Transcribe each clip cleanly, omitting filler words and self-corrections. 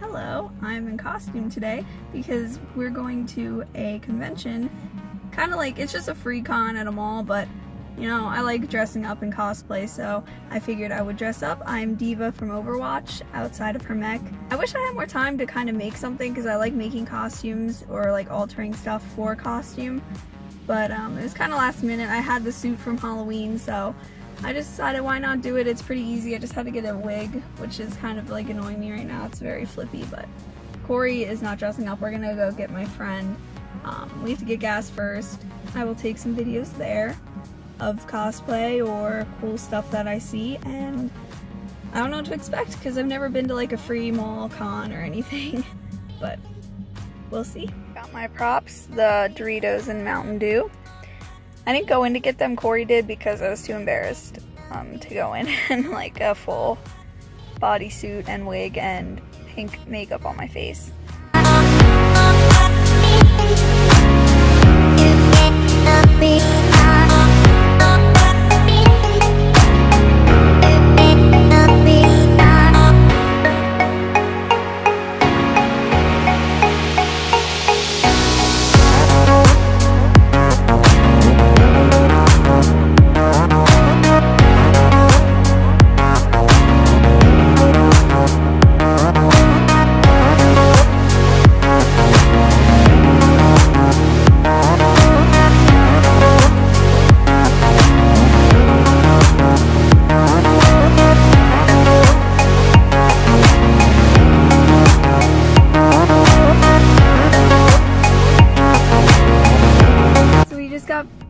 Hello, I'm in costume today because we're going to a convention. Kind of like, it's just a free con at a mall, but you know, I like dressing up in cosplay, so I figured I would dress up. I'm D.Va from Overwatch, outside of her mech. I wish I had more time to kind of make something because I like making costumes or like altering stuff for costume, but it was kind of last minute. I had the suit from Halloween, so I just decided why not do it. It's pretty easy. I just had to get a wig, which is kind of like annoying me right now. It's very flippy, but Corey is not dressing up. We're gonna go get my friend. We have to get gas first. I will take some videos there of cosplay or cool stuff that I see, and I don't know what to expect because I've never been to like a free mall con or anything, but we'll see. Got my props, the Doritos and Mountain Dew. I didn't go in to get them, Corey did, because I was too embarrassed to go in in like a full bodysuit and wig and pink makeup on my face.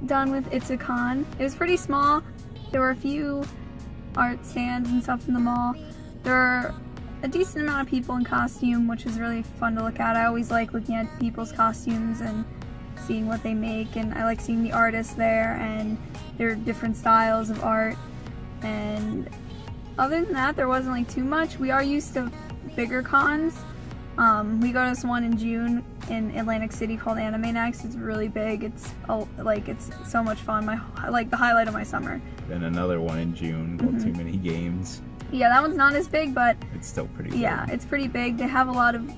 Done with Itz-A-Con. It was pretty small. There were a few art stands and stuff in the mall. There were a decent amount of people in costume, which was really fun to look at. I always like looking at people's costumes and seeing what they make, and I like seeing the artists there and their different styles of art. And other than that, there wasn't like too much. We are used to bigger cons. We go to this one in June in Atlantic City called Anime Next. It's really big. It's so much fun. The highlight of my summer. Then another one in June called Too Many Games. Yeah, that one's not as big, but it's still pretty big. Yeah, it's pretty big. They have a lot of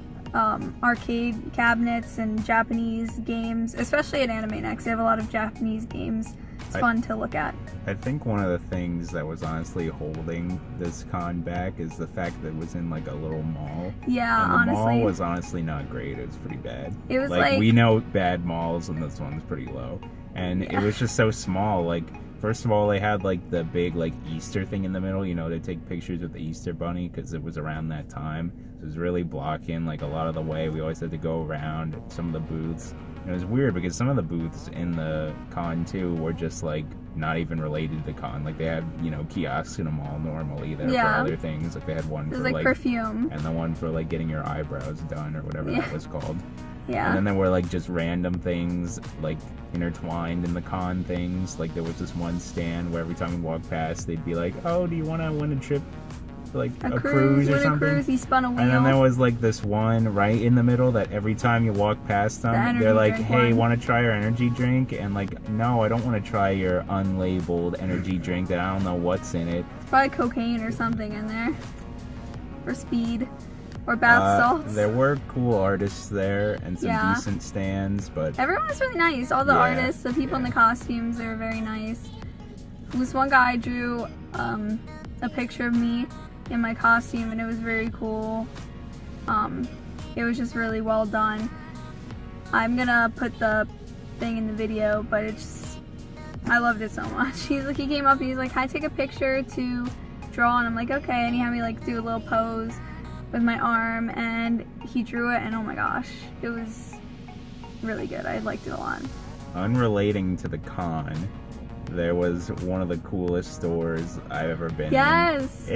arcade cabinets and Japanese games, especially at Anime Next. They have a lot of Japanese games. It's fun to look at. I think one of the things that was honestly holding this con back is the fact that it was in like a little mall. Yeah, and the honestly. mall was honestly not great. It was pretty bad. It was like we know bad malls, and this one's pretty low. And yeah. It was just so small. Like, first of all, they had like the big like Easter thing in the middle, you know, to take pictures with the Easter bunny because it was around that time. So it was really blocking like a lot of the way. We always had to go around some of the booths. And it was weird because some of the booths in the con too were just like not even related to the con. Like they had, you know, kiosks in a mall normally there for other things. Like they had one for like perfume, and the one for like getting your eyebrows done or whatever that was called. Yeah. And then there were like just random things like intertwined in the con things. Like there was this one stand where every time we walked past, they'd be like, "Oh, do you want to win a trip?" Like a cruise or something. A cruise, he spun a wheel. And then there was like this one right in the middle that every time you walk past them, they're like, "Hey, want to try our energy drink?" And like, "No, I don't want to try your unlabeled energy drink that I don't know what's in it." It's probably cocaine or something in there, or speed, or bath salts. There were cool artists there and some decent stands, but everyone was really nice. All the artists, the people in the costumes, they were very nice. This one guy drew a picture of me in my costume, and it was very cool. It was just really well done. I'm gonna put the thing in the video, but I loved it so much. He came up and he's like, "Can I take a picture to draw?" And I'm like, "Okay." And he had me like do a little pose with my arm, and he drew it, and oh my gosh, it was really good. I liked it a lot. Unrelating to the con, there was one of the coolest stores I've ever been in. Yes!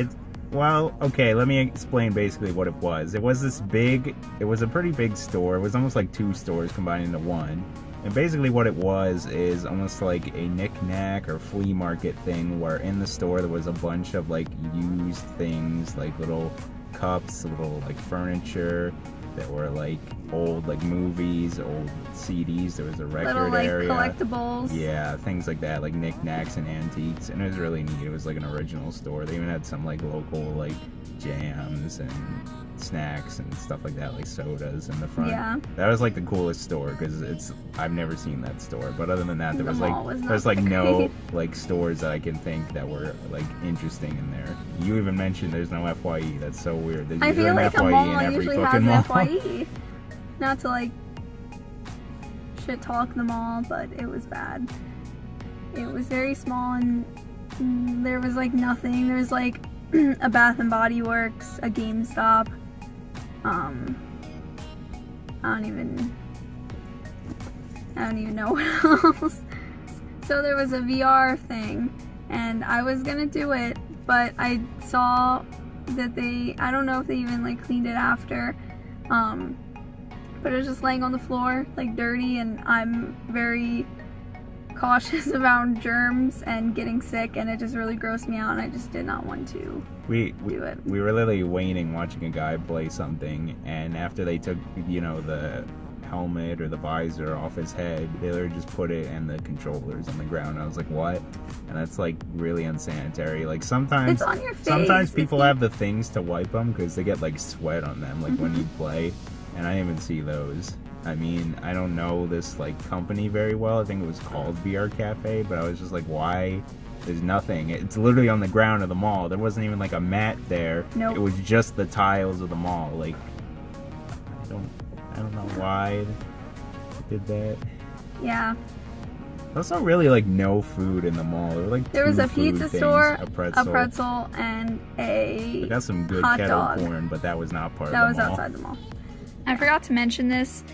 Well, okay, let me explain basically what it was. It was a pretty big store. It was almost like two stores combined into one. And basically what it was is almost like a knick-knack or flea market thing where in the store there was a bunch of like used things, like little cups, little like furniture, There were like old like movies, old CDs. There was a record Little like area. collectibles. Yeah, things like that, like knickknacks and antiques, and it was really neat. It was like an original store. They even had some like local like jams and snacks and stuff like that, like sodas in the front. Yeah. That was like the coolest store because I've never seen that store. But other than that, there The was mall like was not there's like that no great. like stores that I can think that were like interesting in there. You even mentioned there's no FYE. That's so weird. There's I usually feel an like a FYE mall in every usually has fucking an mall. FYE. Not to like shit talk the mall, but it was bad. It was very small and there was like nothing. There was like a Bath and Body Works, a GameStop. I don't even know what else. So there was a VR thing, and I was gonna do it, but I saw that I don't know if they even like cleaned it after, but it was just laying on the floor, like dirty, and I'm very cautious about germs and getting sick, and it just really grossed me out, and I just did not want to do it. We were literally waiting, watching a guy play something, and after they took, you know, the helmet or the visor off his head, they literally just put it and the controllers on the ground. I was like, what? And that's like really unsanitary. Like sometimes It's on your face. Sometimes people have the things to wipe them because they get like sweat on them, like when you play, and I didn't even see those. I mean, I don't know this like company very well. I think it was called VR Cafe, but I was just like, why? There's nothing. It's literally on the ground of the mall. There wasn't even like a mat there. Nope. It was just the tiles of the mall. Like, I don't know why they did that. Yeah. Also, really like no food in the mall. There Was two a food pizza things, store, a pretzel, and a I got some good hot kettle dog. corn, but that was not part That of was the mall. outside the mall. I forgot to mention this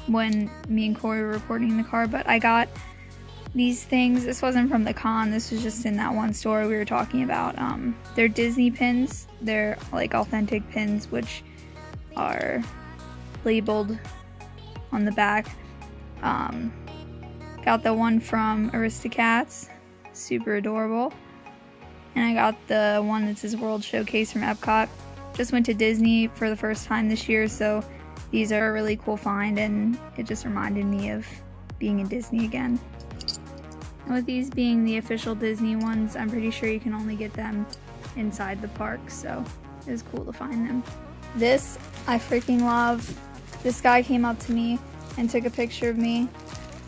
when me and Corey were recording in the car, but I got these things. This wasn't from the con. This was just in that one store we were talking about. They're Disney pins. They're like authentic pins, which are labeled on the back. Got the one from Aristocats, super adorable. And I got the one that says World Showcase from Epcot. Just went to Disney for the first time this year, so these are a really cool find, and it just reminded me of being in Disney again. And with these being the official Disney ones, I'm pretty sure you can only get them inside the park, so it was cool to find them. This I freaking love. This guy came up to me and took a picture of me,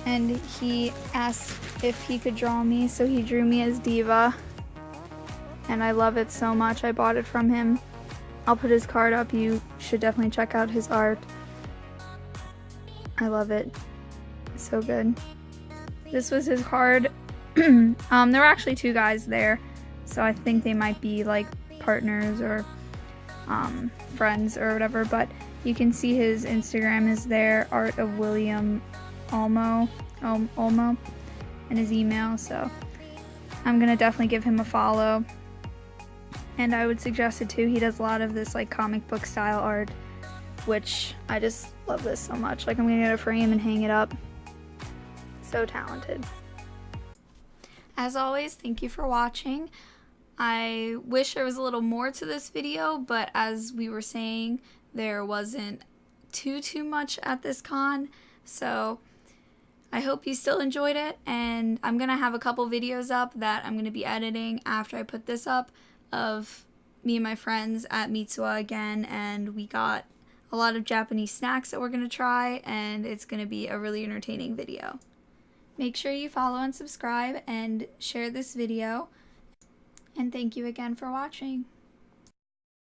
and he asked if he could draw me, so he drew me as d.va, and I love it so much. I bought it from him. I'll put his card up. You should definitely check out his art. I love it. It's so good. This was his card. There were actually two guys there, so I think they might be like partners or friends or whatever, but you can see his Instagram is there, Art of William Olmo, and his email, so I'm gonna definitely give him a follow. And I would suggest it too. He does a lot of this like comic book style art, which I just love this so much. Like, I'm gonna get a frame and hang it up. So talented. As always, thank you for watching. I wish there was a little more to this video, but as we were saying, there wasn't too much at this con, so I hope you still enjoyed it, and I'm gonna have a couple videos up that I'm gonna be editing after I put this up of me and my friends at Mitsuwa again, and we got a lot of Japanese snacks that we're gonna try, and it's gonna be a really entertaining video. Make sure you follow and subscribe and share this video, and thank you again for watching.